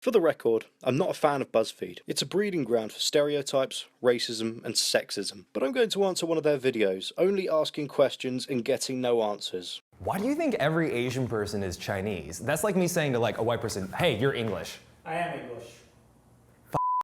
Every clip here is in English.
For the record, I'm not a fan of Buzzfeed. It's a breeding ground for stereotypes, racism, and sexism. But I'm going to answer one of their videos, only asking questions and getting no answers. Why do you think every Asian person is Chinese? That's like me saying to like a white person, hey, you're English. I am English.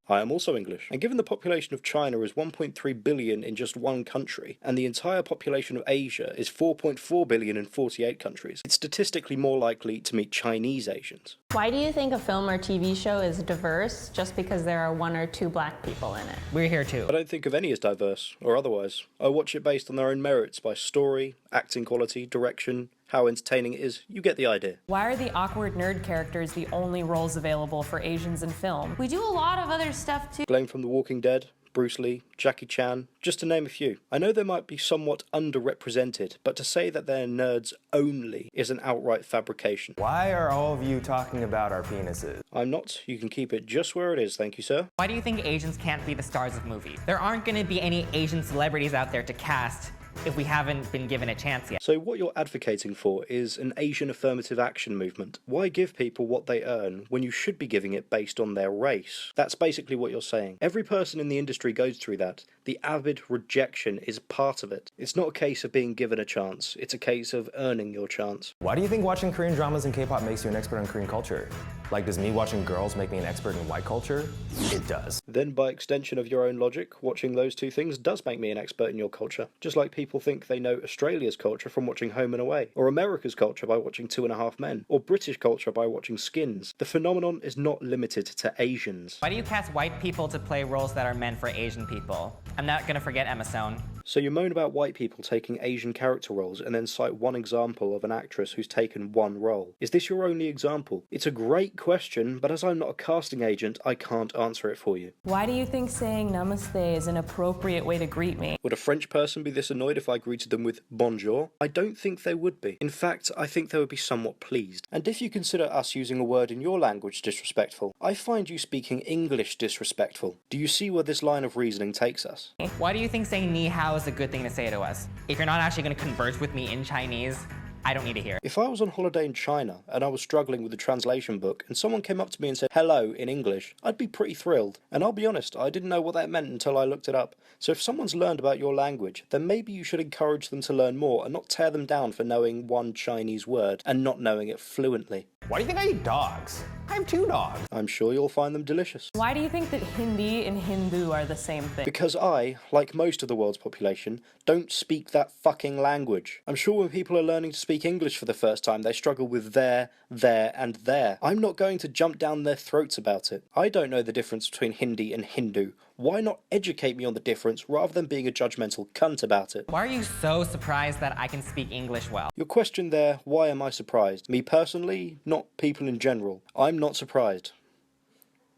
I am also English, and given the population of China is 1.3 billion in just one country, and the entire population of Asia is 4.4 billion in 48 countries, it's statistically more likely to meet Chinese Asians. Why do you think a film or TV show is diverse just because there are 1 or 2 black people in it? We're here too. I don't think of any as diverse, or otherwise. I watch it based on their own merits by story, acting quality, direction, how entertaining it is. You get the idea. Why are the awkward nerd characters the only roles available for Asians in film? We do a lot of other stuff too. Blame from The Walking Dead, Bruce Lee, Jackie Chan, just to name a few. I know they might be somewhat underrepresented, but to say that they're nerds only is an outright fabrication. Why are all of you talking about our penises? I'm not. You can keep it just where it is, thank you, sir. Why do you think Asians can't be the stars of movies? There aren't going to be any Asian celebrities out there to cast if we haven't been given a chance yet. So what you're advocating for is an Asian affirmative action movement. Why give people what they earn when you should be giving it based on their race? That's basically what you're saying. Every person in the industry goes through that. The avid rejection is part of it. It's not a case of being given a chance, it's a case of earning your chance. Why do you think watching Korean dramas and K-pop makes you an expert on Korean culture? Like, does me watching girls make me an expert in white culture? It does. Then by extension of your own logic, watching those two things does make me an expert in your culture. Just like people think they know Australia's culture from watching Home and Away, or America's culture by watching 2.5 Men, or British culture by watching Skins. The phenomenon is not limited to Asians. Why do you cast white people to play roles that are meant for Asian people? I'm not gonna forget Emma Stone. So you moan about white people taking Asian character roles and then cite one example of an actress who's taken one role. Is this your only example? It's a great question, but as I'm not a casting agent, I can't answer it for you. Why do you think saying namaste is an appropriate way to greet me? Would a French person be this annoyed if I greeted them with bonjour? I don't think they would be. In fact, I think they would be somewhat pleased. And if you consider us using a word in your language disrespectful, I find you speaking English disrespectful. Do you see where this line of reasoning takes us? Why do you think saying ni hao is a good thing to say to us? If you're not actually gonna converse with me in Chinese, I don't need to hear it. If I was on holiday in China and I was struggling with the translation book and someone came up to me and said hello in English, I'd be pretty thrilled. And I'll be honest, I didn't know what that meant until I looked it up. So if someone's learned about your language, then maybe you should encourage them to learn more and not tear them down for knowing one Chinese word and not knowing it fluently. Why do you think I eat dogs? I have 2 dogs. I'm sure you'll find them delicious. Why do you think that Hindi and Hindu are the same thing? Because I, like most of the world's population, don't speak that fucking language. I'm sure when people are learning to speak English for the first time, they struggle with there, and there. I'm not going to jump down their throats about it. I don't know the difference between Hindi and Hindu. Why not educate me on the difference rather than being a judgmental cunt about it? Why are you so surprised that I can speak English well? Your question there, why am I surprised? Me personally, not people in general. I'm not surprised.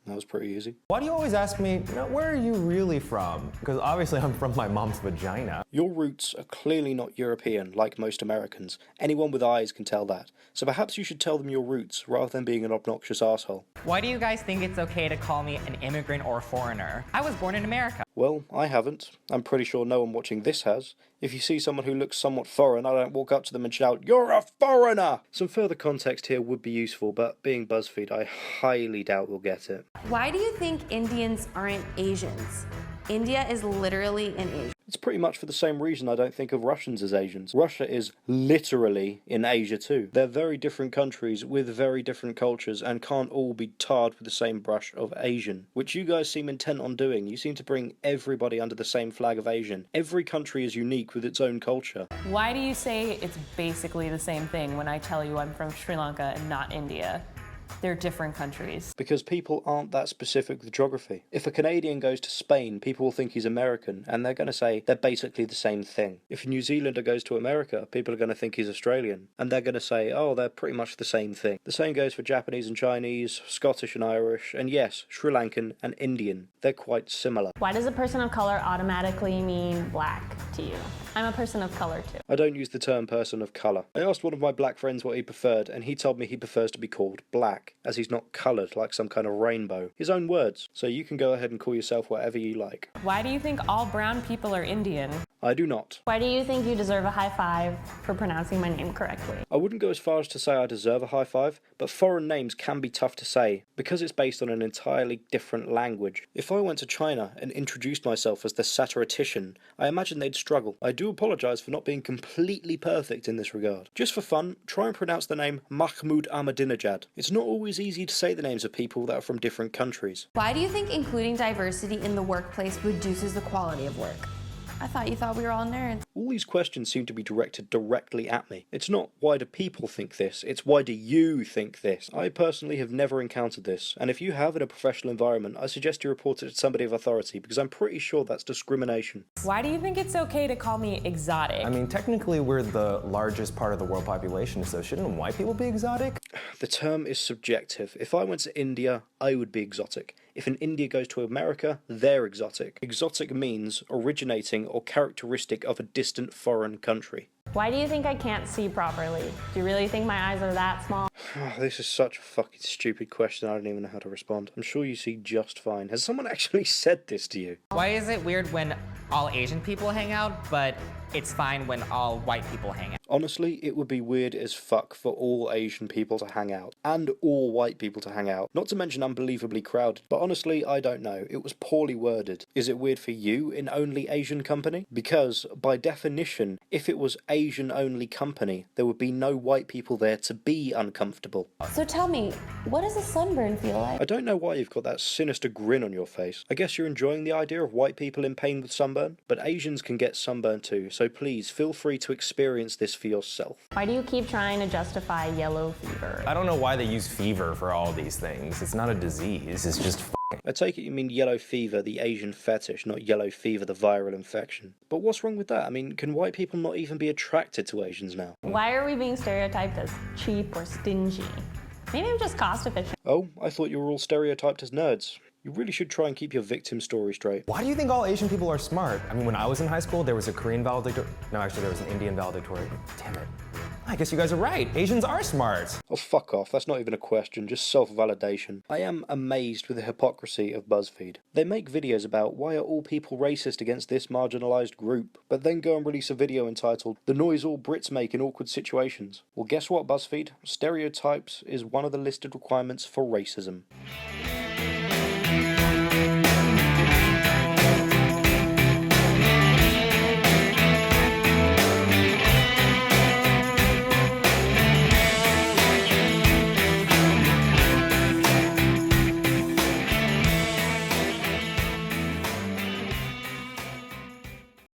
That was pretty easy. Why do you always ask me, where are you really from? Because obviously I'm from my mom's vagina. Your roots are clearly not European, like most Americans. Anyone with eyes can tell that. So perhaps you should tell them your roots, rather than being an obnoxious asshole. Why do you guys think it's okay to call me an immigrant or a foreigner? I was born in America. Well, I haven't. I'm pretty sure no one watching this has. If you see someone who looks somewhat foreign, I don't walk up to them and shout, "You're a foreigner!" Some further context here would be useful, but being BuzzFeed, I highly doubt we'll get it. Why do you think Indians aren't Asians? India is literally in Asia. It's pretty much for the same reason I don't think of Russians as Asians. Russia is literally in Asia too. They're very different countries with very different cultures and can't all be tarred with the same brush of Asian, which you guys seem intent on doing. You seem to bring everybody under the same flag of Asian. Every country is unique with its own culture. Why do you say it's basically the same thing when I tell you I'm from Sri Lanka and not India? They're different countries. Because people aren't that specific with geography. If a Canadian goes to Spain, people will think he's American, and they're going to say they're basically the same thing. If a New Zealander goes to America, people are going to think he's Australian, and they're going to say, oh, they're pretty much the same thing. The same goes for Japanese and Chinese, Scottish and Irish, and yes, Sri Lankan and Indian. They're quite similar. Why does a person of color automatically mean black to you. I'm a person of color too. I don't use the term person of colour. I asked one of my black friends what he preferred, and he told me he prefers to be called black, as he's not coloured like some kind of rainbow. His own words. So you can go ahead and call yourself whatever you like. Why do you think all brown people are Indian? I do not. Why do you think you deserve a high five for pronouncing my name correctly? I wouldn't go as far as to say I deserve a high five, but foreign names can be tough to say, because it's based on an entirely different language. If I went to China and introduced myself as the satirician, I imagine they'd struggle. I do apologise for not being completely perfect in this regard. Just for fun, try and pronounce the name Mahmoud Ahmadinejad. It's not always easy to say the names of people that are from different countries. Why do you think including diversity in the workplace reduces the quality of work? I thought you thought we were all nerds. All these questions seem to be directed directly at me. It's not why do people think this, it's why do you think this? I personally have never encountered this, and if you have in a professional environment, I suggest you report it to somebody of authority, because I'm pretty sure that's discrimination. Why do you think it's okay to call me exotic? I mean, technically we're the largest part of the world population, so shouldn't white people be exotic? The term is subjective. If I went to India, I would be exotic. If an India goes to America, they're exotic. Exotic means originating or characteristic of a distant foreign country. Why do you think I can't see properly? Do you really think my eyes are that small? This is such a fucking stupid question, I don't even know how to respond. I'm sure you see just fine. Has someone actually said this to you? Why is it weird when all Asian people hang out, but it's fine when all white people hang out? Honestly, it would be weird as fuck for all Asian people to hang out, and all white people to hang out, not to mention unbelievably crowded. But honestly, I don't know. It was poorly worded. Is it weird for you in only Asian company? Because, by definition, if it was Asian only company, there would be no white people there to be uncomfortable. So tell me, what does a sunburn feel like? I don't know why you've got that sinister grin on your face. I guess you're enjoying the idea of white people in pain with sunburn? But Asians can get sunburn too, so please feel free to experience this for yourself. Why do you keep trying to justify yellow fever? I don't know why they use fever for all these things. It's not a disease, it's just I take it you mean yellow fever, the Asian fetish, not yellow fever, the viral infection. But what's wrong with that? I mean, can white people not even be attracted to Asians now? Why are we being stereotyped as cheap or stingy? Maybe I'm just cost efficient. Oh, I thought you were all stereotyped as nerds. You really should try and keep your victim story straight. Why do you think all Asian people are smart? I mean, when I was in high school, there was a Korean valedictorian. No, actually, there was an Indian valedictorian. Damn it. I guess you guys are right. Asians are smart. Oh, fuck off. That's not even a question, just self-validation. I am amazed with the hypocrisy of Buzzfeed. They make videos about why are all people racist against this marginalised group, but then go and release a video entitled "The Noise All Brits Make in Awkward Situations." Well, guess what, Buzzfeed? Stereotypes is one of the listed requirements for racism.